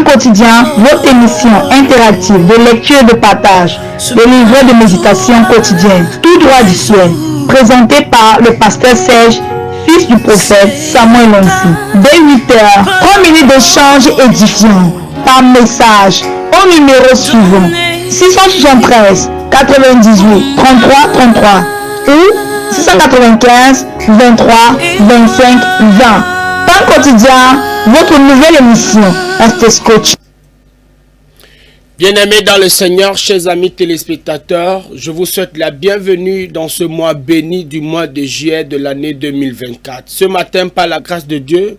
Pain quotidien, votre émission interactive de lecture et de partage, de livret de méditation quotidienne, tout droit du ciel, présenté par le pasteur Serge, fils du prophète Samuel Lonsi. Dès 8h, 3 minutes d'échange édifiant par message au numéro suivant 673 98 33 33 ou 695 23 25 20. Pain quotidien, votre nouvelle émission. Restez scotché. Bien-aimés dans le Seigneur, chers amis téléspectateurs, je vous souhaite la bienvenue dans ce mois béni du mois de juillet de l'année 2024. Ce matin, par la grâce de Dieu,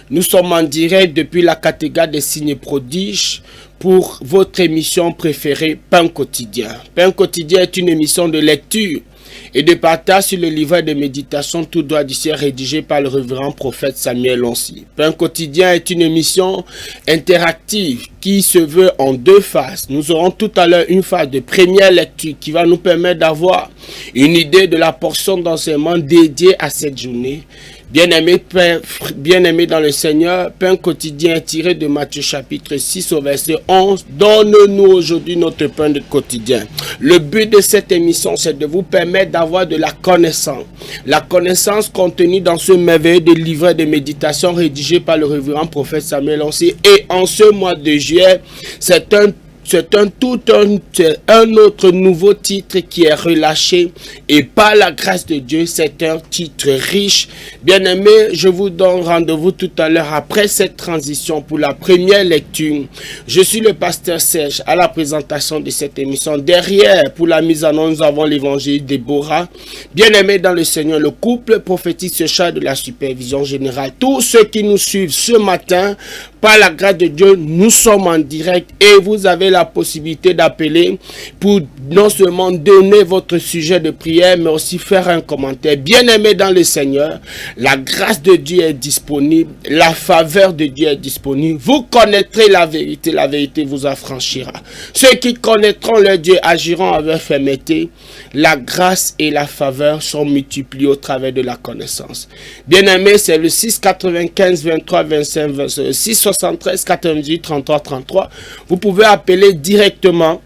nous sommes en direct depuis la cathédrale des signes et prodiges pour votre émission préférée, Pain quotidien. Pain quotidien est une émission de lecture et de partage sur le livret de méditation tout droit du ciel rédigé par le révérend prophète Samuel Lonsi. Pain quotidien est une émission interactive qui se veut en deux phases. Nous aurons tout à l'heure une phase de première lecture qui va nous permettre d'avoir une idée de la portion d'enseignement dédiée à cette journée. Bien-aimés dans le Seigneur, Pain quotidien tiré de Matthieu chapitre 6 au verset 11. Donne-nous aujourd'hui notre pain de quotidien. Le but de cette émission, c'est de vous permettre d'avoir de la connaissance. La connaissance contenue dans ce merveilleux livret de méditation rédigé par le révérend prophète Samuel Lonsi. Et en ce mois de juillet, c'est un autre nouveau titre qui est relâché et par la grâce de Dieu, c'est un titre riche. Bien-aimé, je vous donne rendez-vous tout à l'heure après cette transition pour la première lecture. Je suis le pasteur Serge à la présentation de cette émission. Derrière, pour la mise en œuvre, nous avons l'évangile Déborah. Bien-aimé dans le Seigneur, le couple prophétique se charge de la supervision générale. Tous ceux qui nous suivent ce matin, par la grâce de Dieu, nous sommes en direct et vous avez la possibilité d'appeler pour non seulement donner votre sujet de prière, mais aussi faire un commentaire. Bien-aimé dans le Seigneur, la grâce de Dieu est disponible, la faveur de Dieu est disponible. Vous connaîtrez la vérité vous affranchira. Ceux qui connaîtront leur Dieu agiront avec fermeté. La grâce et la faveur sont multipliées au travers de la connaissance. Bien-aimé, c'est le 695 23 25 26 673 98 33 33. Vous pouvez appeler directement.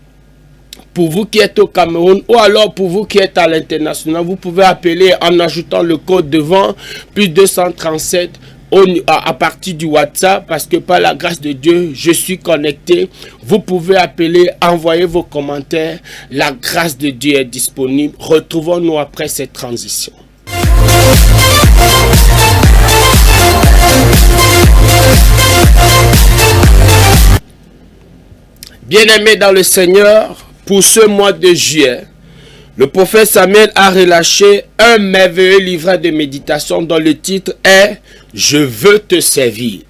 Pour vous qui êtes au Cameroun ou alors pour vous qui êtes à l'international, vous pouvez appeler en ajoutant le code devant plus 237 à partir du WhatsApp, parce que par la grâce de Dieu, je suis connecté. Vous pouvez appeler, envoyer vos commentaires. La grâce de Dieu est disponible. Retrouvons-nous après cette transition. Bien-aimés dans le Seigneur, pour ce mois de juillet, le prophète Samuel a relâché un merveilleux livret de méditation dont le titre est « Je veux te servir ».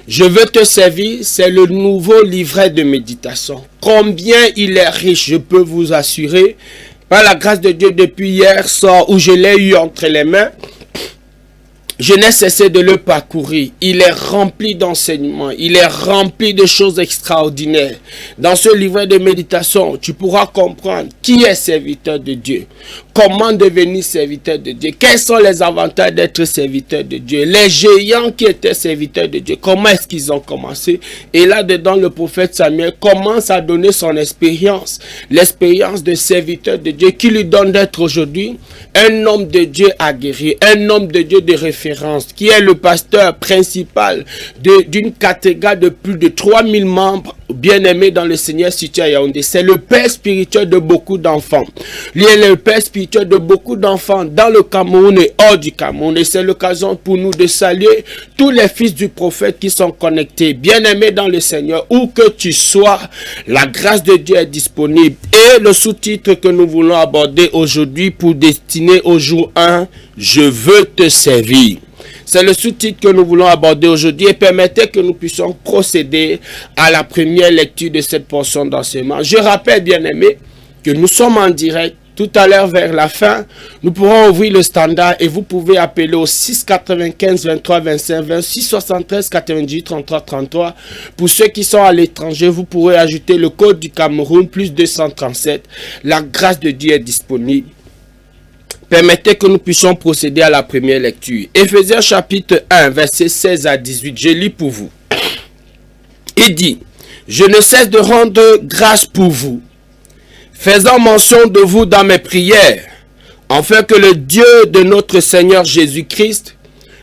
Je veux te servir, c'est le nouveau livret de méditation. Combien il est riche, je peux vous assurer, par la grâce de Dieu depuis hier soir où je l'ai eu entre les mains. Je n'ai cessé de le parcourir. Il est rempli d'enseignements. Il est rempli de choses extraordinaires. Dans ce livret de méditation, tu pourras comprendre qui est serviteur de Dieu. Comment devenir serviteur de Dieu. Quels sont les avantages d'être serviteur de Dieu. Les géants qui étaient serviteurs de Dieu. Comment est-ce qu'ils ont commencé. Et là-dedans, le prophète Samuel commence à donner son expérience. L'expérience de serviteur de Dieu qui lui donne d'être aujourd'hui un homme de Dieu aguerri. Un homme de Dieu de référence. Qui est le pasteur principal d'une cathédrale de plus de 3000 membres bien-aimés dans le Seigneur situé à Yaoundé. C'est le père spirituel de beaucoup d'enfants. Lui est le père spirituel de beaucoup d'enfants dans le Cameroun et hors du Cameroun. Et c'est l'occasion pour nous de saluer tous les fils du prophète qui sont connectés. Bien-aimés dans le Seigneur, où que tu sois, la grâce de Dieu est disponible. Et le sous-titre que nous voulons aborder aujourd'hui pour destiner au jour 1, je veux te servir. C'est le sous-titre que nous voulons aborder aujourd'hui et permettez que nous puissions procéder à la première lecture de cette portion d'enseignement. Je rappelle, bien-aimés, que nous sommes en direct. Tout à l'heure, vers la fin, nous pourrons ouvrir le standard et vous pouvez appeler au 695 23 25 26 73 98 33 33. Pour ceux qui sont à l'étranger, vous pourrez ajouter le code du Cameroun plus 237. La grâce de Dieu est disponible. Permettez que nous puissions procéder à la première lecture. Éphésiens chapitre 1, versets 16 à 18. Je lis pour vous. Il dit, Je ne cesse de rendre grâce pour vous, faisant mention de vous dans mes prières, afin que le Dieu de notre Seigneur Jésus-Christ,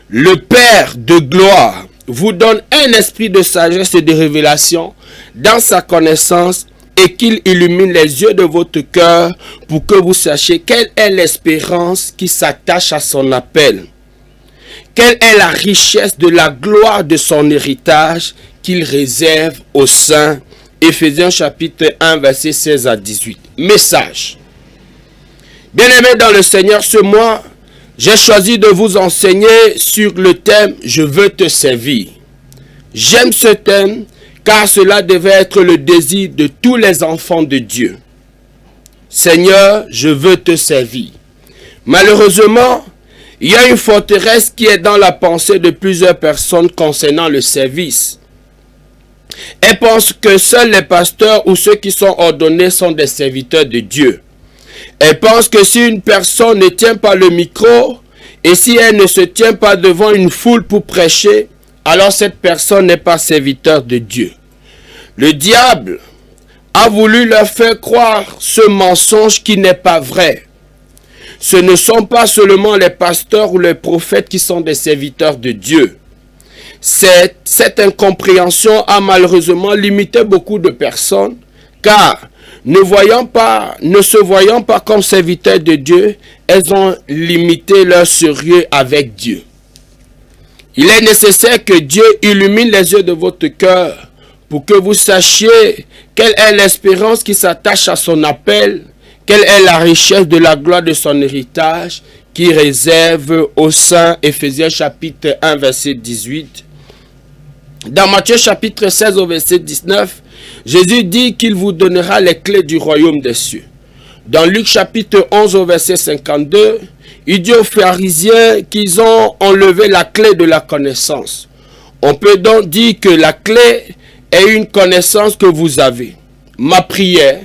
le Père de gloire, vous donne un esprit de sagesse et de révélation dans sa connaissance et qu'il illumine les yeux de votre cœur pour que vous sachiez quelle est l'espérance qui s'attache à son appel. Quelle est la richesse de la gloire de son héritage qu'il réserve aux saints. Éphésiens chapitre 1 verset 16 à 18. Message. Bien-aimés dans le Seigneur, ce mois, j'ai choisi de vous enseigner sur le thème « Je veux te servir ». J'aime ce thème car cela devait être le désir de tous les enfants de Dieu. Seigneur, je veux te servir. Malheureusement, il y a une forteresse qui est dans la pensée de plusieurs personnes concernant le service. Elles pensent que seuls les pasteurs ou ceux qui sont ordonnés sont des serviteurs de Dieu. Elles pensent que si une personne ne tient pas le micro et si elle ne se tient pas devant une foule pour prêcher, alors cette personne n'est pas serviteur de Dieu. Le diable a voulu leur faire croire ce mensonge qui n'est pas vrai. Ce ne sont pas seulement les pasteurs ou les prophètes qui sont des serviteurs de Dieu. Cette incompréhension a malheureusement limité beaucoup de personnes, car ne se voyant pas comme serviteurs de Dieu, elles ont limité leur sérieux avec Dieu. Il est nécessaire que Dieu illumine les yeux de votre cœur pour que vous sachiez quelle est l'espérance qui s'attache à son appel, quelle est la richesse de la gloire de son héritage qui réserve aux saints. Éphésiens chapitre 1 verset 18. Dans Matthieu chapitre 16 au verset 19, Jésus dit qu'il vous donnera les clés du royaume des cieux. Dans Luc chapitre 11 au verset 52, il dit aux pharisiens qu'ils ont enlevé la clé de la connaissance. On peut donc dire que la clé est une connaissance que vous avez. Ma prière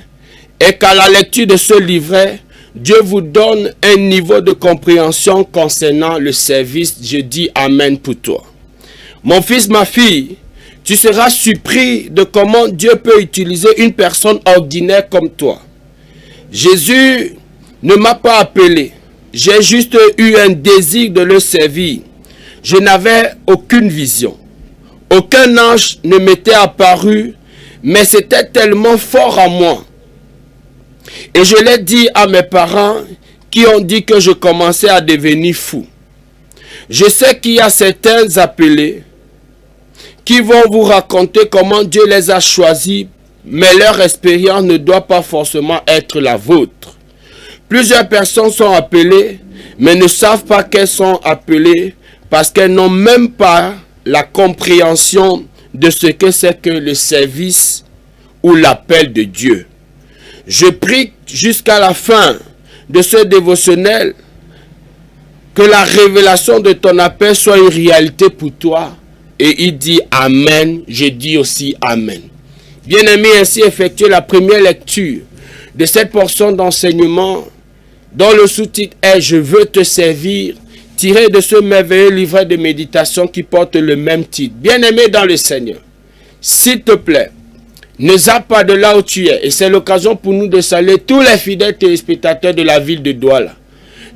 est qu'à la lecture de ce livret, Dieu vous donne un niveau de compréhension concernant le service. Je dis Amen pour toi. Mon fils, ma fille, tu seras surpris de comment Dieu peut utiliser une personne ordinaire comme toi. Jésus ne m'a pas appelé. J'ai juste eu un désir de le servir. Je n'avais aucune vision. Aucun ange ne m'était apparu, mais c'était tellement fort en moi. Et je l'ai dit à mes parents qui ont dit que je commençais à devenir fou. Je sais qu'il y a certains appelés qui vont vous raconter comment Dieu les a choisis, mais leur expérience ne doit pas forcément être la vôtre. Plusieurs personnes sont appelées, mais ne savent pas qu'elles sont appelées parce qu'elles n'ont même pas la compréhension de ce que c'est que le service ou l'appel de Dieu. Je prie jusqu'à la fin de ce dévotionnel que la révélation de ton appel soit une réalité pour toi. Et il dit Amen, je dis aussi Amen. Bien-aimé, ainsi effectuer la première lecture de cette portion d'enseignement dont le sous-titre est « Je veux te servir », tiré de ce merveilleux livret de méditation qui porte le même titre. Bien-aimé dans le Seigneur, s'il te plaît, ne zappe pas de là où tu es. Et c'est l'occasion pour nous de saluer tous les fidèles téléspectateurs de la ville de Douala,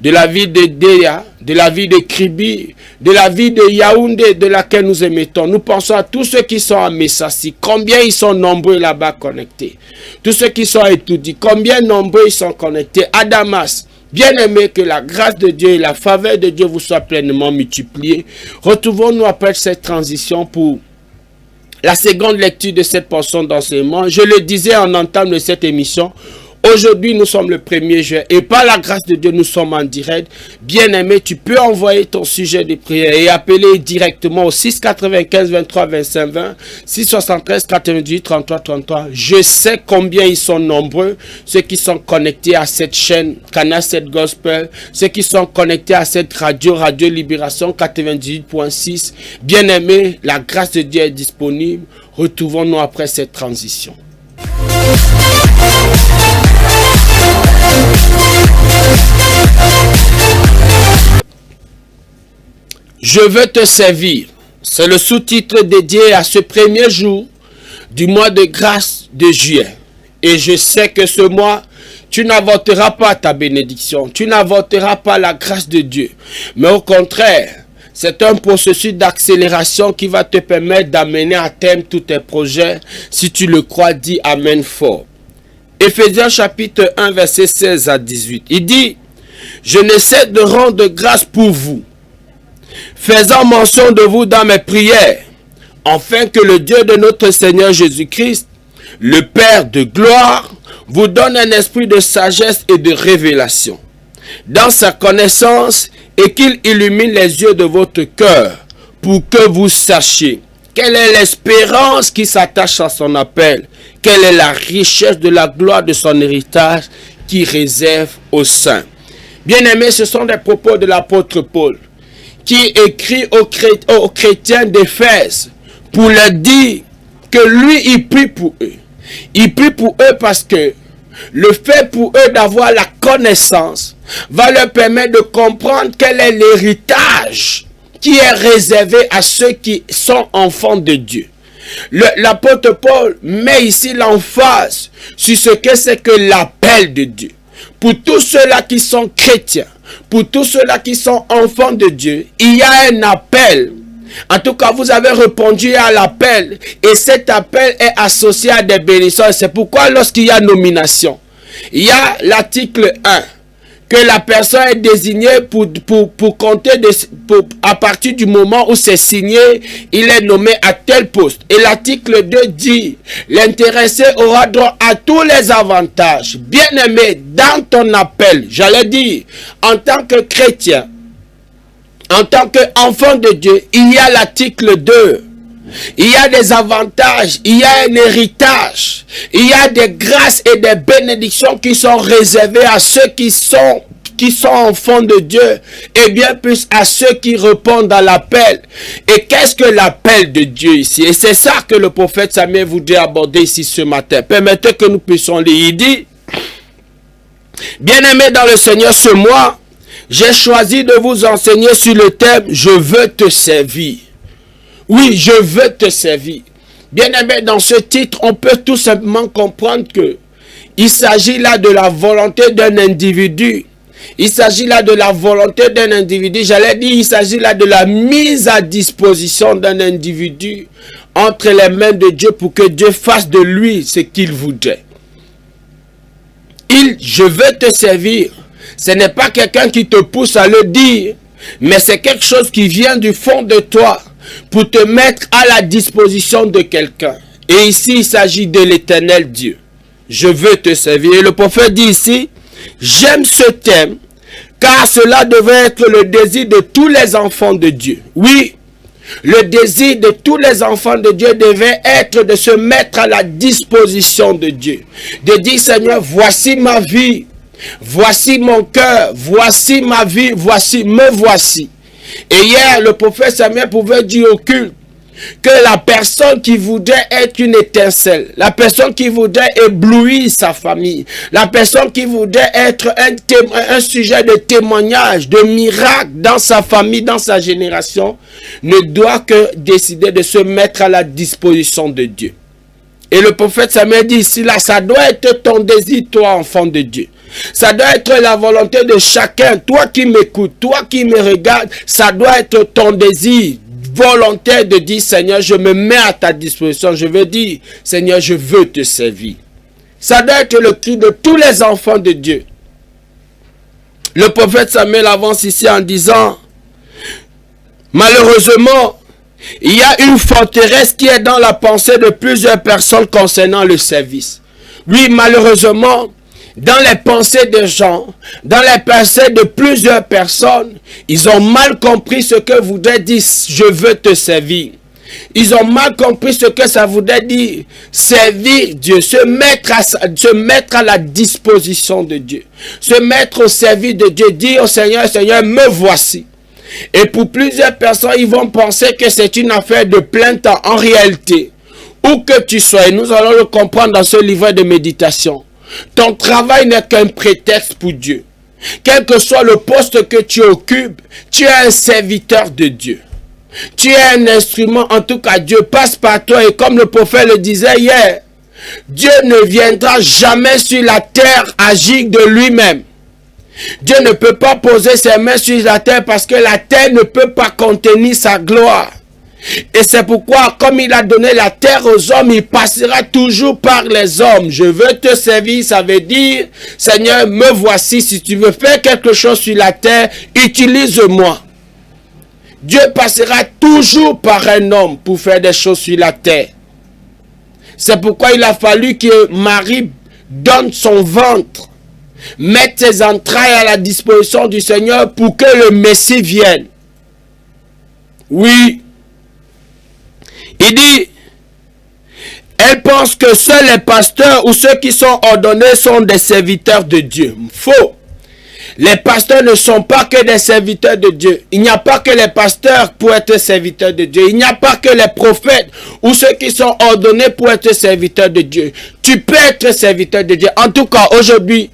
de la ville de Déa, de la ville de Kribi, de la ville de Yaoundé, de laquelle nous émettons. Nous pensons à tous ceux qui sont à Messassi, combien ils sont nombreux là-bas connectés. Tous ceux qui sont à Etoudi, combien nombreux ils sont connectés. À Damas, bien-aimé, que la grâce de Dieu et la faveur de Dieu vous soient pleinement multipliées. Retrouvons-nous après cette transition pour la seconde lecture de cette portion d'enseignement. Je le disais en entame de cette émission, aujourd'hui nous sommes le 1er juin et par la grâce de Dieu nous sommes en direct. Bien-aimé, tu peux envoyer ton sujet de prière et appeler directement au 6 95 23 25 20, 6 73 98 33 33. Je sais combien ils sont nombreux, ceux qui sont connectés à cette chaîne Canal 7 Gospel, ceux qui sont connectés à cette radio Libération 98.6. Bien-aimé, la grâce de Dieu est disponible. Retrouvons-nous après cette transition. Je veux te servir. C'est le sous-titre dédié à ce premier jour du mois de grâce de juillet. Et je sais que ce mois, tu n'avorteras pas ta bénédiction, tu n'avorteras pas la grâce de Dieu. Mais au contraire, c'est un processus d'accélération qui va te permettre d'amener à terme tous tes projets. Si tu le crois, dis Amen fort. Éphésiens chapitre 1, verset 16 à 18. Il dit, « Je ne cesse de rendre grâce pour vous, faisant mention de vous dans mes prières, afin que le Dieu de notre Seigneur Jésus-Christ, le Père de gloire, vous donne un esprit de sagesse et de révélation dans sa connaissance et qu'il illumine les yeux de votre cœur pour que vous sachiez quelle est l'espérance qui s'attache à son appel, quelle est la richesse de la gloire de son héritage qui réserve aux saints. » Bien-aimés, ce sont des propos de l'apôtre Paul qui écrit aux chrétiens d'Éphèse pour leur dire que lui, il prie pour eux. Il prie pour eux parce que le fait pour eux d'avoir la connaissance va leur permettre de comprendre quel est l'héritage qui est réservé à ceux qui sont enfants de Dieu. L'apôtre Paul met ici l'emphase sur ce que c'est que l'appel de Dieu. Pour tous ceux-là qui sont chrétiens, pour tous ceux-là qui sont enfants de Dieu, il y a un appel. En tout cas, vous avez répondu à l'appel et cet appel est associé à des bénédictions. C'est pourquoi lorsqu'il y a nomination, il y a l'article 1, que la personne est désignée pour compter à partir du moment où c'est signé, il est nommé à tel poste. Et l'article 2 dit, l'intéressé aura droit à tous les avantages. Bien-aimé, dans ton appel, j'allais dire, en tant que chrétien, en tant qu'enfant de Dieu, il y a l'article 2. Il y a des avantages, il y a un héritage, il y a des grâces et des bénédictions qui sont réservées à ceux qui sont enfants de Dieu et bien plus à ceux qui répondent à l'appel. Et qu'est-ce que l'appel de Dieu ici? Et c'est ça que le prophète Samuel voudrait aborder ici ce matin. Permettez que nous puissions lire. Il dit, bien-aimés dans le Seigneur, ce mois, j'ai choisi de vous enseigner sur le thème « Je veux te servir ». Oui, je veux te servir. Bien-aimé, dans ce titre, on peut tout simplement comprendre que il s'agit là de la volonté d'un individu. Il s'agit là de la volonté d'un individu. J'allais dire, il s'agit là de la mise à disposition d'un individu entre les mains de Dieu pour que Dieu fasse de lui ce qu'il voudrait. Je veux te servir. Ce n'est pas quelqu'un qui te pousse à le dire, mais c'est quelque chose qui vient du fond de toi pour te mettre à la disposition de quelqu'un. Et ici, il s'agit de l'Éternel Dieu. Je veux te servir. Et le prophète dit ici, j'aime ce thème, car cela devrait être le désir de tous les enfants de Dieu. Oui, le désir de tous les enfants de Dieu devait être de se mettre à la disposition de Dieu. De dire, Seigneur, voici ma vie, voici mon cœur, voici ma vie, me voici. Et hier, le prophète Samuel pouvait dire au culte que la personne qui voudrait être une étincelle, la personne qui voudrait éblouir sa famille, la personne qui voudrait être un sujet de témoignage, de miracle dans sa famille, dans sa génération, ne doit que décider de se mettre à la disposition de Dieu. Et le prophète Samuel dit ici, là, ça doit être ton désir, toi, enfant de Dieu. Ça doit être la volonté de chacun. Toi qui m'écoutes, toi qui me regardes, ça doit être ton désir volontaire de dire, Seigneur, je me mets à ta disposition. Je veux dire, Seigneur, je veux te servir. Ça doit être le cri de tous les enfants de Dieu. Le prophète Samuel avance ici en disant, malheureusement, il y a une forteresse qui est dans la pensée de plusieurs personnes concernant le service. Oui, malheureusement, dans les pensées des gens, dans les pensées de plusieurs personnes, ils ont mal compris ce que voudrait dire « je veux te servir ». Ils ont mal compris ce que ça voudrait dire servir Dieu, se mettre à la disposition de Dieu, se mettre au service de Dieu, dire au Seigneur, Seigneur, me voici. Et pour plusieurs personnes, ils vont penser que c'est une affaire de plein temps. En réalité, où que tu sois, et nous allons le comprendre dans ce livret de méditation, ton travail n'est qu'un prétexte pour Dieu. Quel que soit le poste que tu occupes, tu es un serviteur de Dieu. Tu es un instrument, en tout cas, Dieu passe par toi. Et comme le prophète le disait hier, Dieu ne viendra jamais sur la terre agir de lui-même. Dieu ne peut pas poser ses mains sur la terre parce que la terre ne peut pas contenir sa gloire. Et c'est pourquoi, comme il a donné la terre aux hommes, il passera toujours par les hommes. Je veux te servir, ça veut dire, Seigneur, me voici. Si tu veux faire quelque chose sur la terre, utilise-moi. Dieu passera toujours par un homme pour faire des choses sur la terre. C'est pourquoi il a fallu que Marie donne son ventre, mette ses entrailles à la disposition du Seigneur pour que le Messie vienne. Oui. Il dit, elle pense que seuls les pasteurs ou ceux qui sont ordonnés sont des serviteurs de Dieu. Faux. Les pasteurs ne sont pas que des serviteurs de Dieu. Il n'y a pas que les pasteurs pour être serviteurs de Dieu. Il n'y a pas que les prophètes ou ceux qui sont ordonnés pour être serviteurs de Dieu. Tu peux être serviteur de Dieu. En tout cas, aujourd'hui,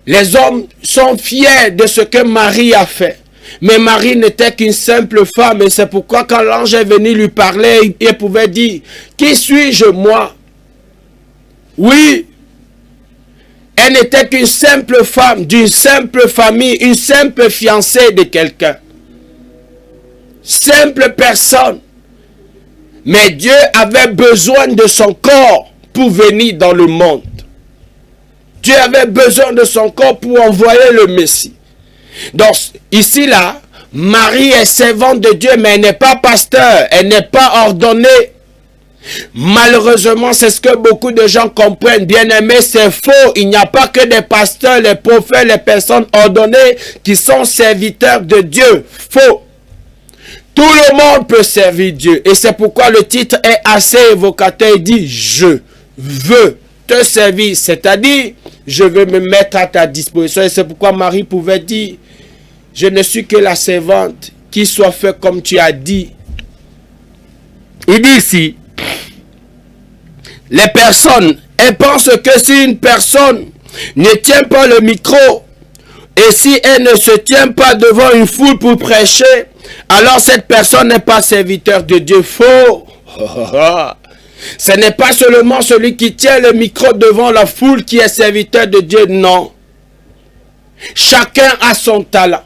les hommes sont fiers de ce que Marie a fait. Mais Marie n'était qu'une simple femme et c'est pourquoi quand l'ange est venu lui parler, il pouvait dire, qui suis-je moi? Oui, elle n'était qu'une simple femme, d'une simple famille, une simple fiancée de quelqu'un. Simple personne. Mais Dieu avait besoin de son corps pour venir dans le monde. Dieu avait besoin de son corps pour envoyer le Messie. Donc, ici, là, Marie est servante de Dieu, mais elle n'est pas pasteur, elle n'est pas ordonnée. Malheureusement, c'est ce que beaucoup de gens comprennent. Bien-aimés, c'est faux. Il n'y a pas que des pasteurs, les prophètes, les personnes ordonnées qui sont serviteurs de Dieu. Faux. Tout le monde peut servir Dieu. Et c'est pourquoi le titre est assez évocateur. Il dit, je veux te servir. C'est-à-dire, je veux me mettre à ta disposition. Et c'est pourquoi Marie pouvait dire, je ne suis que la servante, qu'il soit fait comme tu as dit. Il dit ici, les personnes, elles pensent que si une personne ne tient pas le micro, et si elle ne se tient pas devant une foule pour prêcher, alors cette personne n'est pas serviteur de Dieu. Faux. Ce n'est pas seulement celui qui tient le micro devant la foule qui est serviteur de Dieu, non. Chacun a son talent.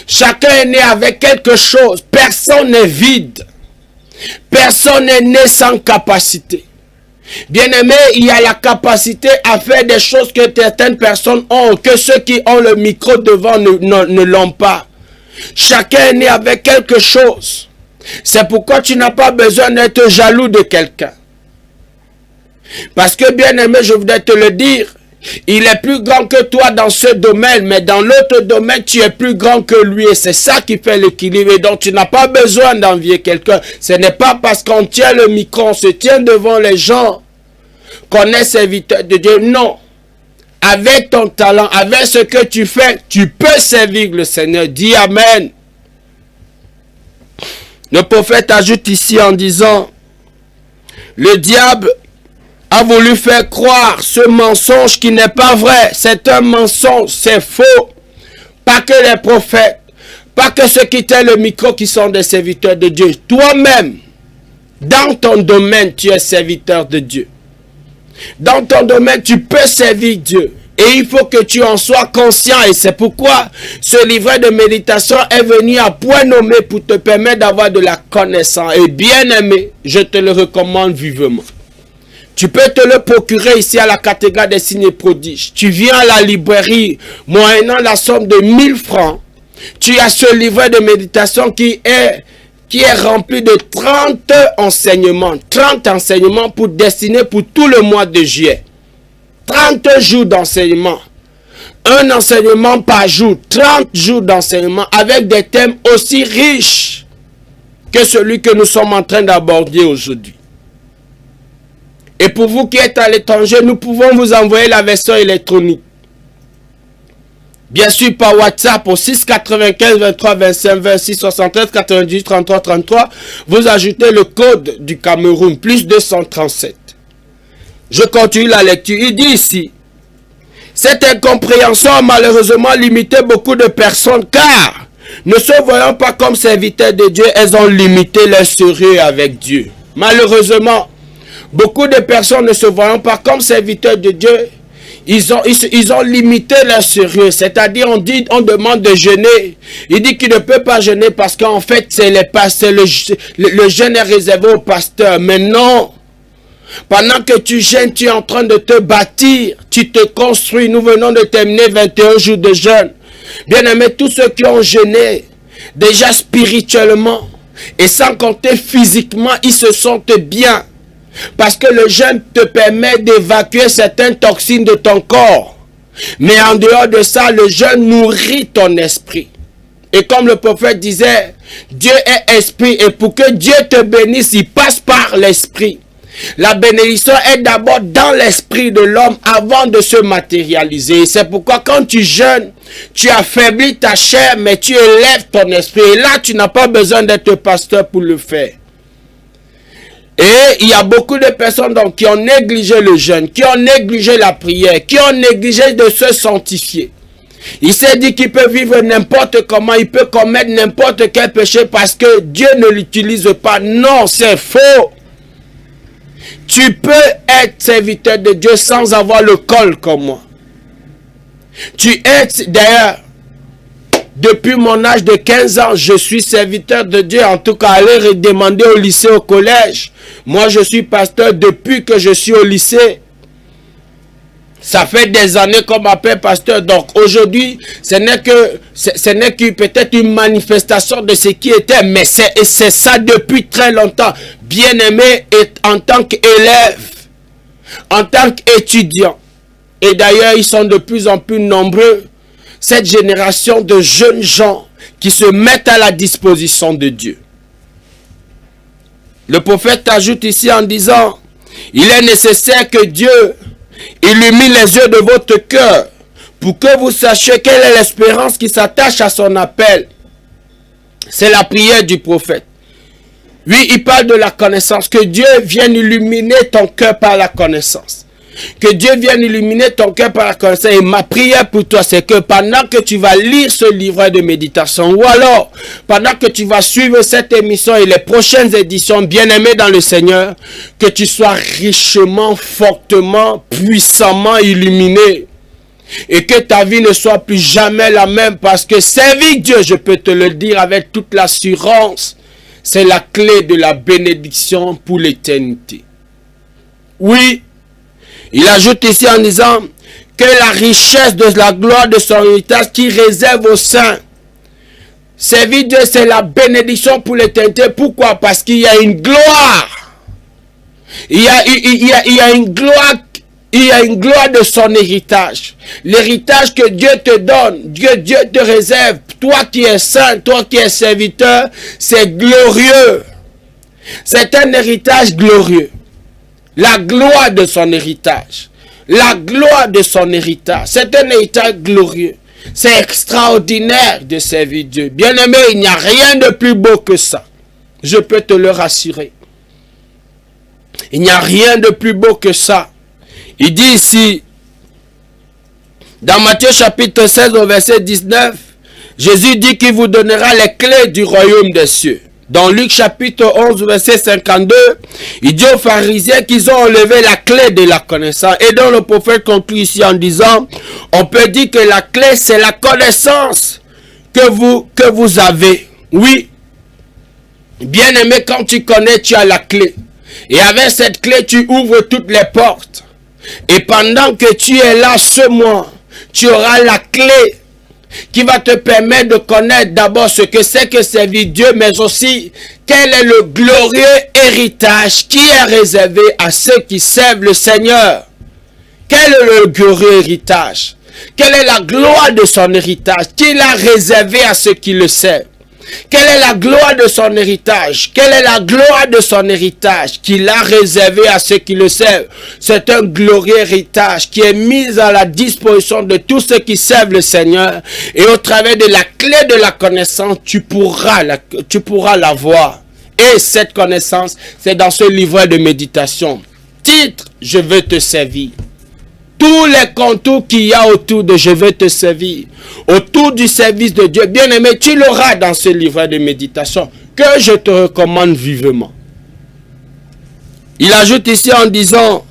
Chacun est né avec quelque chose. Personne n'est vide. Personne n'est né sans capacité. Bien-aimé, il y a la capacité à faire des choses que certaines personnes ont, que ceux qui ont le micro devant ne l'ont pas. Chacun est né avec quelque chose. C'est pourquoi tu n'as pas besoin d'être jaloux de quelqu'un. Parce que, bien-aimé, je voudrais te le dire, il est plus grand que toi dans ce domaine, mais dans l'autre domaine, tu es plus grand que lui. Et c'est ça qui fait l'équilibre. Et donc, tu n'as pas besoin d'envier quelqu'un. Ce n'est pas parce qu'on tient le micro, on se tient devant les gens, qu'on est serviteur de Dieu. Non. Avec ton talent, avec ce que tu fais, tu peux servir le Seigneur. Dis Amen. Le prophète ajoute ici en disant, le diable a voulu faire croire ce mensonge qui n'est pas vrai. C'est un mensonge, c'est faux. Pas que les prophètes, pas que ceux qui tiennent le micro qui sont des serviteurs de Dieu. Toi-même, dans ton domaine, tu es serviteur de Dieu. Dans ton domaine, tu peux servir Dieu. Et il faut que tu en sois conscient. Et c'est pourquoi ce livret de méditation est venu à point nommé pour te permettre d'avoir de la connaissance. Et bien aimé, je te le recommande vivement. Tu peux te le procurer ici à la cathédrale des signes et prodiges. Tu viens à la librairie, moyennant la somme de 1000 francs. Tu as ce livret de méditation qui est rempli de 30 enseignements. 30 enseignements pour destiner pour tout le mois de juillet. 30 jours d'enseignement. Un enseignement par jour. 30 jours d'enseignement avec des thèmes aussi riches que celui que nous sommes en train d'aborder aujourd'hui. Et pour vous qui êtes à l'étranger, nous pouvons vous envoyer la version électronique. Bien sûr, par WhatsApp au 695 23 25 26 73 98 33 33. Vous ajoutez le code du Cameroun, plus 237. Je continue la lecture. Il dit ici, cette incompréhension a malheureusement limité beaucoup de personnes car ne se voyant pas comme serviteurs de Dieu, elles ont limité leur sérieux avec Dieu. Malheureusement, beaucoup de personnes ne se voyant pas comme serviteurs de Dieu, ils ont limité leur sérieux. C'est-à-dire, on demande de jeûner. Il dit qu'il ne peut pas jeûner parce qu'en fait, le jeûne est réservé au pasteur. Mais non. Pendant que tu jeûnes, tu es en train de te bâtir. Tu te construis. Nous venons de terminer 21 jours de jeûne. Bien-aimés, tous ceux qui ont jeûné, déjà spirituellement, et sans compter physiquement, ils se sentent bien. Parce que le jeûne te permet d'évacuer certaines toxines de ton corps. Mais en dehors de ça, le jeûne nourrit ton esprit. Et comme le prophète disait, Dieu est esprit. Et pour que Dieu te bénisse, il passe par l'esprit. La bénédiction est d'abord dans l'esprit de l'homme avant de se matérialiser. C'est pourquoi quand tu jeûnes, tu affaiblis ta chair, mais tu élèves ton esprit. Et là, tu n'as pas besoin d'être pasteur pour le faire. Et il y a beaucoup de personnes donc, qui ont négligé le jeûne, qui ont négligé la prière, qui ont négligé de se sanctifier. Il s'est dit qu'il peut vivre n'importe comment, il peut commettre n'importe quel péché parce que Dieu ne l'utilise pas. Non, c'est faux. Tu peux être serviteur de Dieu sans avoir le col comme moi. Tu es, d'ailleurs, depuis mon âge de 15 ans, je suis serviteur de Dieu. En tout cas, aller demander au lycée, au collège. Moi, je suis pasteur depuis que je suis au lycée. Ça fait des années qu'on m'appelle pasteur. Donc, aujourd'hui, ce n'est que peut-être une manifestation de ce qui était. Mais c'est ça depuis très longtemps. Bien-aimé, en tant qu'élève, en tant qu'étudiant. Et d'ailleurs, ils sont de plus en plus nombreux. Cette génération de jeunes gens qui se mettent à la disposition de Dieu. Le prophète ajoute ici en disant, il est nécessaire que Dieu illumine les yeux de votre cœur pour que vous sachiez quelle est l'espérance qui s'attache à son appel. C'est la prière du prophète. Oui, il parle de la connaissance, que Dieu vienne illuminer ton cœur par la connaissance. Que Dieu vienne illuminer ton cœur par la connaissance. Et ma prière pour toi, c'est que pendant que tu vas lire ce livret de méditation, ou alors pendant que tu vas suivre cette émission et les prochaines éditions, bien-aimés dans le Seigneur, que tu sois richement, fortement, puissamment illuminé. Et que ta vie ne soit plus jamais la même. Parce que servir Dieu, je peux te le dire avec toute l'assurance, c'est la clé de la bénédiction pour l'éternité. Oui. Il ajoute ici en disant que la richesse de la gloire de son héritage qui réserve aux saints. Servir Dieu, c'est la bénédiction pour l'éternité. Pourquoi? Parce qu'il y a une gloire. Il y a une gloire. Il y a une gloire de son héritage. L'héritage que Dieu te donne, que Dieu te réserve. Toi qui es saint, toi qui es serviteur, c'est glorieux. C'est un héritage glorieux. La gloire de son héritage. La gloire de son héritage. C'est un héritage glorieux. C'est extraordinaire de servir Dieu. Bien-aimé, il n'y a rien de plus beau que ça. Je peux te le rassurer. Il n'y a rien de plus beau que ça. Il dit ici, dans Matthieu chapitre 16 au verset 19, Jésus dit qu'il vous donnera les clés du royaume des cieux. Dans Luc chapitre 11, verset 52, il dit aux pharisiens qu'ils ont enlevé la clé de la connaissance. Et donc le prophète conclut ici en disant, on peut dire que la clé c'est la connaissance que vous avez. Oui, bien aimé, quand tu connais, tu as la clé. Et avec cette clé, tu ouvres toutes les portes. Et pendant que tu es là ce mois, tu auras la clé qui va te permettre de connaître d'abord ce que c'est que servir Dieu, mais aussi quel est le glorieux héritage qui est réservé à ceux qui servent le Seigneur. Quel est le glorieux héritage? Quelle est la gloire de son héritage qu'il a réservé à ceux qui le servent? Quelle est la gloire de son héritage? Quelle est la gloire de son héritage qu'il a réservé à ceux qui le servent? C'est un glorieux héritage qui est mis à la disposition de tous ceux qui servent le Seigneur. Et au travers de la clé de la connaissance, tu pourras l'avoir. Et cette connaissance, c'est dans ce livret de méditation. Titre, je veux te servir. tous les contours qu'il y a autour de je veux te servir, autour du service de Dieu, bien-aimé, tu l'auras dans ce livret de méditation que je te recommande vivement. Il ajoute ici en disant,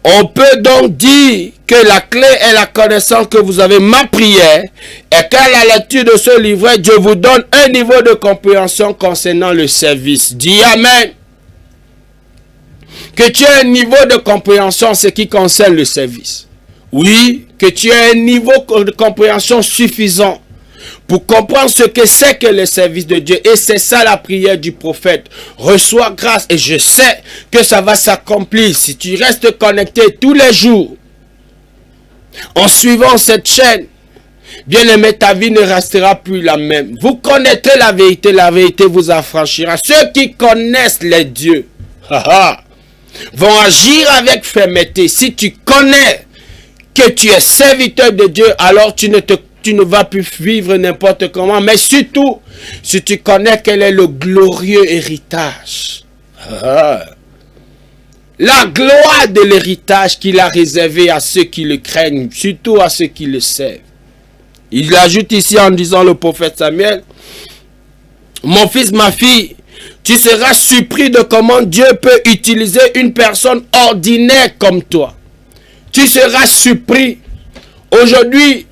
on peut donc dire que la clé est la connaissance que vous avez. Ma prière est qu'à la lecture de ce livret, Dieu vous donne un niveau de compréhension concernant le service. Dis Amen. Que tu aies un niveau de compréhension en ce qui concerne le service. Oui, que tu aies un niveau de compréhension suffisant pour comprendre ce que c'est que le service de Dieu. Et c'est ça la prière du prophète. Reçois grâce et je sais que ça va s'accomplir si tu restes connecté tous les jours. En suivant cette chaîne, bien-aimé, ta vie ne restera plus la même. Vous connaîtrez la vérité vous affranchira. Ceux qui connaissent les dieux vont agir avec fermeté. Si tu connais que tu es serviteur de Dieu, alors tu ne vas plus vivre n'importe comment. Mais surtout, si tu connais quel est le glorieux héritage. La gloire de l'héritage qu'il a réservé à ceux qui le craignent, surtout à ceux qui le servent. Il ajoute ici en disant le prophète Samuel, mon fils, ma fille, tu seras surpris de comment Dieu peut utiliser une personne ordinaire comme toi. Tu seras surpris. Aujourd'hui,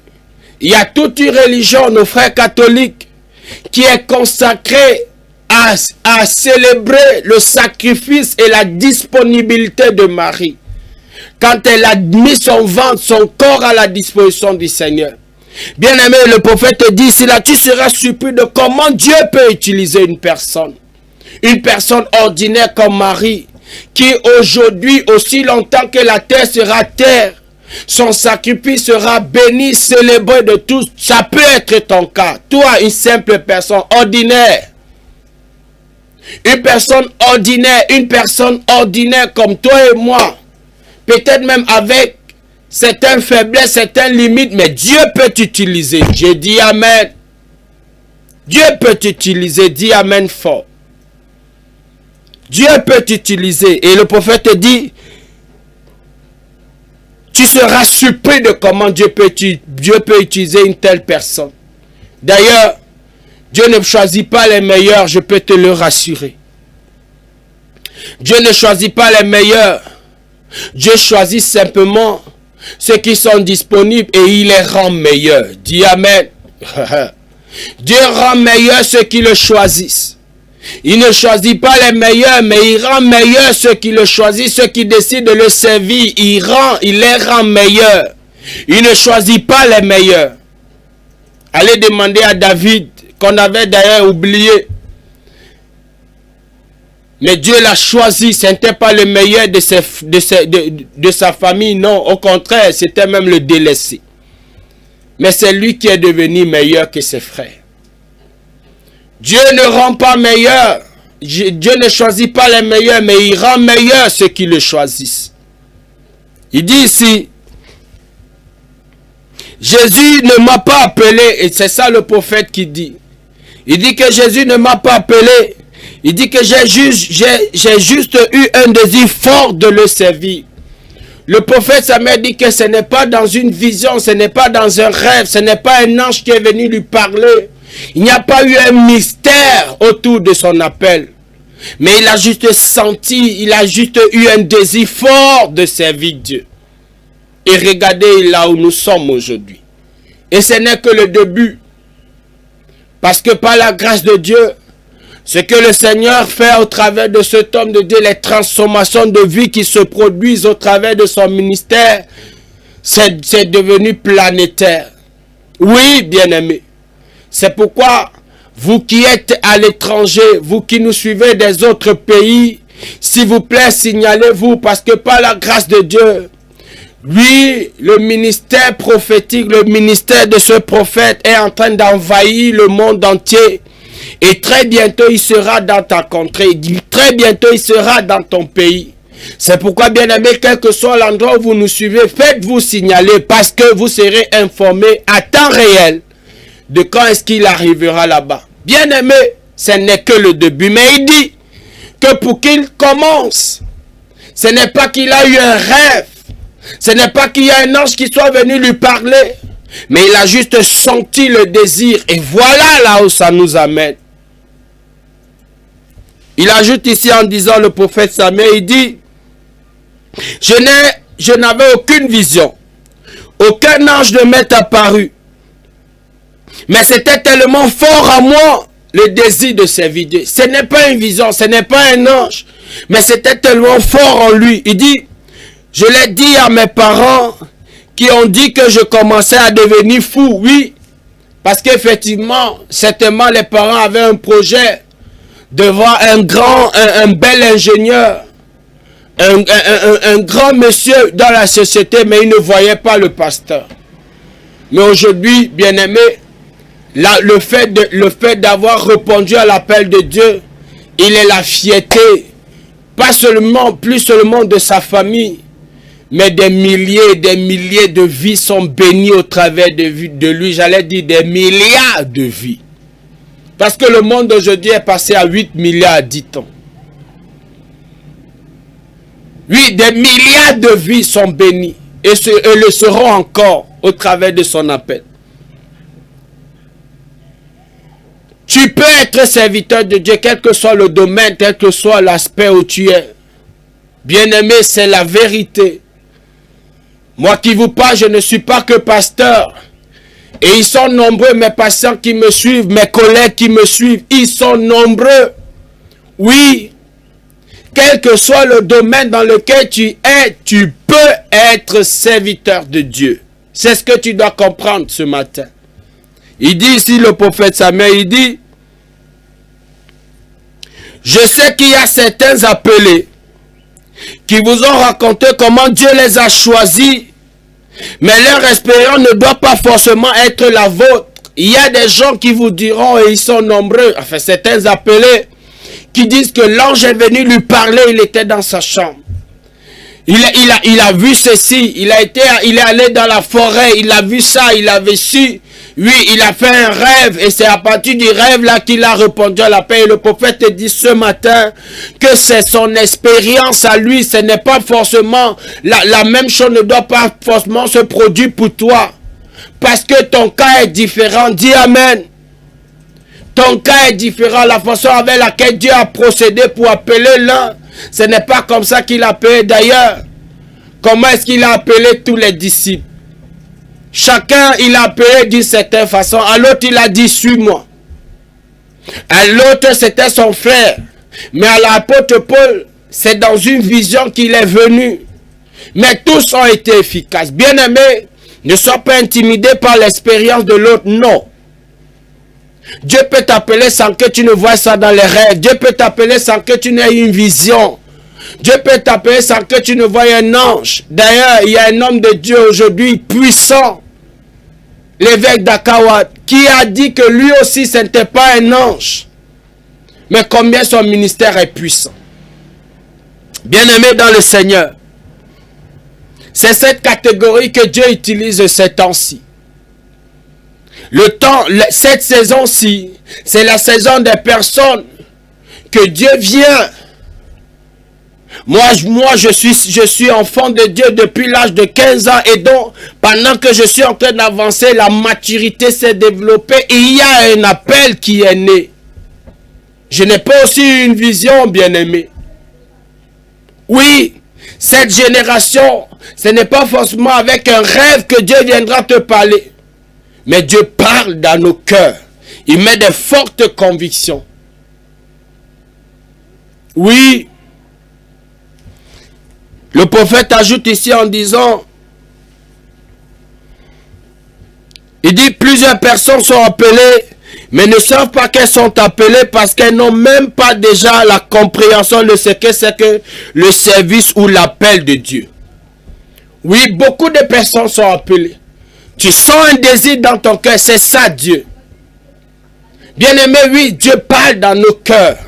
il y a toute une religion, nos frères catholiques, qui est consacrée à célébrer le sacrifice et la disponibilité de Marie. Quand elle a mis son ventre, son corps à la disposition du Seigneur. Bien-aimé, le prophète dit ici là, tu seras surpris de comment Dieu peut utiliser une personne ordinaire comme Marie, qui aujourd'hui, aussi longtemps que la terre sera terre, son sacrifice sera béni, célébré de tous. Ça peut être ton cas. Toi, une simple personne ordinaire. Une personne ordinaire comme toi et moi. Peut-être même avec certaines faiblesses, certaines limites, mais Dieu peut t'utiliser. J'ai dit Amen. Dieu peut t'utiliser. Dis Amen fort. Dieu peut t'utiliser. Et le prophète dit, tu seras surpris de comment Dieu peut utiliser une telle personne. D'ailleurs, Dieu ne choisit pas les meilleurs, je peux te le rassurer. Dieu ne choisit pas les meilleurs. Dieu choisit simplement ceux qui sont disponibles et il les rend meilleurs. Dis Amen. Dieu rend meilleurs ceux qui le choisissent. Il ne choisit pas les meilleurs, mais il rend meilleurs ceux qui le choisissent, ceux qui décident de le servir. Il les rend meilleurs. Il ne choisit pas les meilleurs. Allez demander à David, qu'on avait d'ailleurs oublié. Mais Dieu l'a choisi, ce n'était pas le meilleur de sa famille, non, au contraire, c'était même le délaissé. Mais c'est lui qui est devenu meilleur que ses frères. Dieu ne rend pas meilleur, Dieu ne choisit pas les meilleurs, mais il rend meilleurs ceux qui le choisissent. Il dit ici, Jésus ne m'a pas appelé, et c'est ça le prophète qui dit. Il dit que Jésus ne m'a pas appelé. Il dit que j'ai juste eu un désir fort de le servir. Le prophète Samuel dit que ce n'est pas dans une vision, ce n'est pas dans un rêve, ce n'est pas un ange qui est venu lui parler. Il n'y a pas eu un mystère autour de son appel. Mais il a juste senti, il a juste eu un désir fort de servir Dieu. Et regardez là où nous sommes aujourd'hui. Et ce n'est que le début. Parce que par la grâce de Dieu, ce que le Seigneur fait au travers de cet homme de Dieu, les transformations de vie qui se produisent au travers de son ministère, c'est devenu planétaire. Oui, bien-aimés. C'est pourquoi, vous qui êtes à l'étranger, vous qui nous suivez des autres pays, s'il vous plaît, signalez-vous, parce que par la grâce de Dieu, oui, le ministère prophétique, le ministère de ce prophète est en train d'envahir le monde entier. Et très bientôt, il sera dans ta contrée. Très bientôt, il sera dans ton pays. C'est pourquoi, bien-aimés, quel que soit l'endroit où vous nous suivez, faites-vous signaler parce que vous serez informés à temps réel de quand est-ce qu'il arrivera là-bas. Bien-aimé, ce n'est que le début. Mais il dit que pour qu'il commence, ce n'est pas qu'il a eu un rêve. Ce n'est pas qu'il y a un ange qui soit venu lui parler, mais il a juste senti le désir. Et voilà là où ça nous amène. Il ajoute ici en disant, le prophète Samuel, il dit, je n'avais aucune vision. Aucun ange ne m'est apparu. Mais c'était tellement fort à moi, le désir de servir Dieu. Ce n'est pas une vision, ce n'est pas un ange. Mais c'était tellement fort en lui. Il dit, je l'ai dit à mes parents qui ont dit que je commençais à devenir fou. Oui, parce qu'effectivement, certainement les parents avaient un projet de voir un bel ingénieur, un grand monsieur dans la société, mais ils ne voyaient pas le pasteur. Mais aujourd'hui, bien-aimé, le fait d'avoir répondu à l'appel de Dieu, il est la fierté, plus seulement de sa famille, mais des milliers et des milliers de vies sont bénies au travers de lui. J'allais dire des milliards de vies. Parce que le monde d'aujourd'hui est passé à 8 milliards, dit-on. Oui, des milliards de vies sont bénies et le seront encore au travers de son appel. Tu peux être serviteur de Dieu, quel que soit le domaine, quel que soit l'aspect où tu es. Bien-aimé, c'est la vérité. Moi qui vous parle, je ne suis pas que pasteur. Et ils sont nombreux, mes patients qui me suivent, mes collègues qui me suivent. Ils sont nombreux. Oui. Quel que soit le domaine dans lequel tu es, tu peux être serviteur de Dieu. C'est ce que tu dois comprendre ce matin. Il dit ici, le prophète Samuel, il dit, je sais qu'il y a certains appelés qui vous ont raconté comment Dieu les a choisis, mais leur expérience ne doit pas forcément être la vôtre. Il y a des gens qui vous diront, et ils sont nombreux, enfin certains appelés, qui disent que l'ange est venu lui parler, il était dans sa chambre. Il a vu ceci, il est allé dans la forêt, il a vu ça, il avait su. Oui, il a fait un rêve et c'est à partir du rêve là qu'il a répondu à l'appel. Et le prophète te dit ce matin que c'est son expérience à lui. Ce n'est pas forcément, la même chose ne doit pas forcément se produire pour toi. Parce que ton cas est différent. Dis Amen. Ton cas est différent. La façon avec laquelle Dieu a procédé pour appeler l'un, ce n'est pas comme ça qu'il a appelé d'ailleurs. Comment est-ce qu'il a appelé tous les disciples? Chacun, il a appelé d'une certaine façon. À l'autre, il a dit, suis-moi. À l'autre, c'était son frère. Mais à l'apôtre Paul, c'est dans une vision qu'il est venu. Mais tous ont été efficaces. Bien-aimés, ne sois pas intimidé par l'expérience de l'autre. Non. Dieu peut t'appeler sans que tu ne vois ça dans les rêves. Dieu peut t'appeler sans que tu n'aies une vision. Dieu peut t'appeler sans que tu ne voies un ange. D'ailleurs, il y a un homme de Dieu aujourd'hui puissant, l'évêque d'Akawat, qui a dit que lui aussi ce n'était pas un ange. Mais combien son ministère est puissant. Bien-aimé dans le Seigneur, c'est cette catégorie que Dieu utilise ces temps-ci. Cette saison-ci, c'est la saison des personnes que Dieu vient. Moi, je suis enfant de Dieu depuis l'âge de 15 ans et donc, pendant que je suis en train d'avancer, la maturité s'est développée et il y a un appel qui est né. Je n'ai pas aussi une vision, bien-aimé. Oui, cette génération, ce n'est pas forcément avec un rêve que Dieu viendra te parler. Mais Dieu parle dans nos cœurs. Il met de fortes convictions. Oui. Le prophète ajoute ici en disant, il dit plusieurs personnes sont appelées, mais ne savent pas qu'elles sont appelées parce qu'elles n'ont même pas déjà la compréhension de ce que c'est que le service ou l'appel de Dieu. Oui, beaucoup de personnes sont appelées. Tu sens un désir dans ton cœur, c'est ça Dieu. Bien-aimé, oui, Dieu parle dans nos cœurs.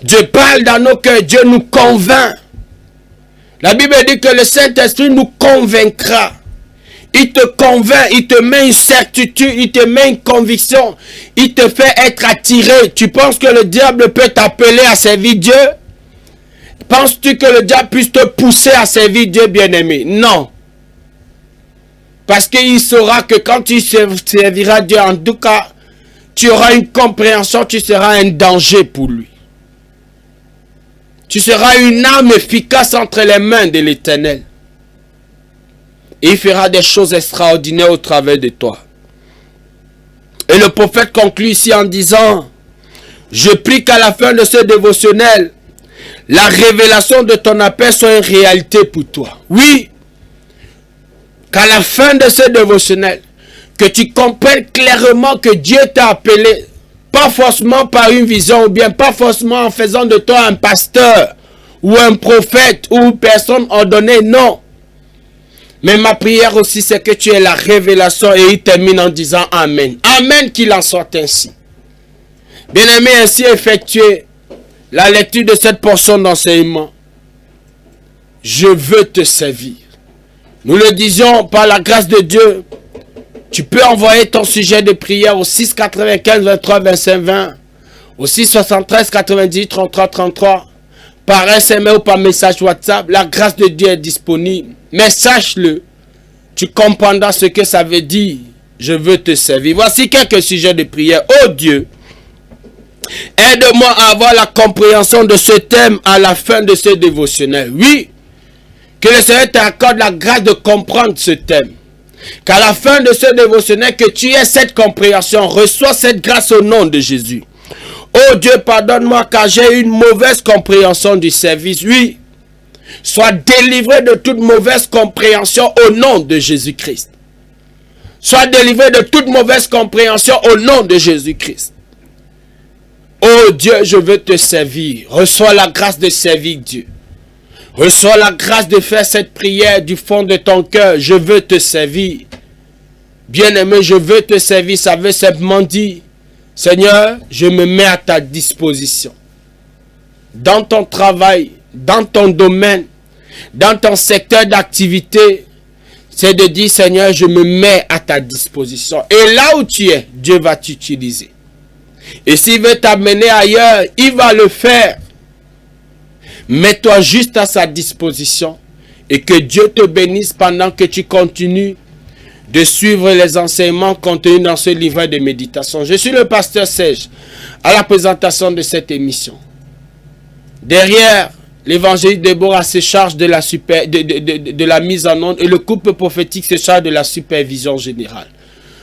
Dieu parle dans nos cœurs, Dieu nous convainc. La Bible dit que le Saint-Esprit nous convaincra. Il te convainc, il te met une certitude, il te met une conviction. Il te fait être attiré. Tu penses que le diable peut t'appeler à servir Dieu? Penses-tu que le diable puisse te pousser à servir Dieu, bien-aimé? Non. Parce qu'il saura que quand tu serviras Dieu, en tout cas, tu auras une compréhension, tu seras un danger pour lui. Tu seras une arme efficace entre les mains de l'Éternel. Et il fera des choses extraordinaires au travers de toi. Et le prophète conclut ici en disant, je prie qu'à la fin de ce dévotionnel, la révélation de ton appel soit une réalité pour toi. Oui, qu'à la fin de ce dévotionnel, que tu comprennes clairement que Dieu t'a appelé, pas forcément par une vision, ou bien pas forcément en faisant de toi un pasteur, ou un prophète, ou une personne ordonnée, non. Mais ma prière aussi, c'est que tu aies la révélation, et il termine en disant Amen. Amen, qu'il en soit ainsi. Bien-aimé, ainsi effectuer la lecture de cette portion d'enseignement. Je veux te servir. Nous le disions par la grâce de Dieu. Tu peux envoyer ton sujet de prière au 6 95 23 25 20, au 6 73 90 33 33, par SMS ou par message WhatsApp. La grâce de Dieu est disponible. Mais sache-le, tu comprendras ce que ça veut dire. Je veux te servir. Voici quelques sujets de prière. Oh Dieu, aide-moi à avoir la compréhension de ce thème à la fin de ce dévotionnel. Oui, que le Seigneur t'accorde la grâce de comprendre ce thème. Qu'à la fin de ce dévotionnel, que tu aies cette compréhension, reçois cette grâce au nom de Jésus. Oh Dieu, pardonne-moi car j'ai une mauvaise compréhension du service. Oui, sois délivré de toute mauvaise compréhension au nom de Jésus-Christ. Sois délivré de toute mauvaise compréhension au nom de Jésus-Christ. Oh Dieu, je veux te servir. Reçois la grâce de servir Dieu. Reçois la grâce de faire cette prière du fond de ton cœur. Je veux te servir. Bien-aimé, je veux te servir. Ça veut simplement dire, Seigneur, je me mets à ta disposition. Dans ton travail, dans ton domaine, dans ton secteur d'activité, c'est de dire, Seigneur, je me mets à ta disposition. Et là où tu es, Dieu va t'utiliser. Et s'il veut t'amener ailleurs, il va le faire. Mets-toi juste à sa disposition et que Dieu te bénisse pendant que tu continues de suivre les enseignements contenus dans ce livret de méditation. Je suis le pasteur Serge à la présentation de cette émission. Derrière, l'évangéliste Déborah se charge de la mise en onde et le couple prophétique se charge de la supervision générale.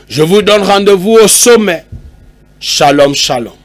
Je vous donne rendez-vous au sommet. Shalom, shalom.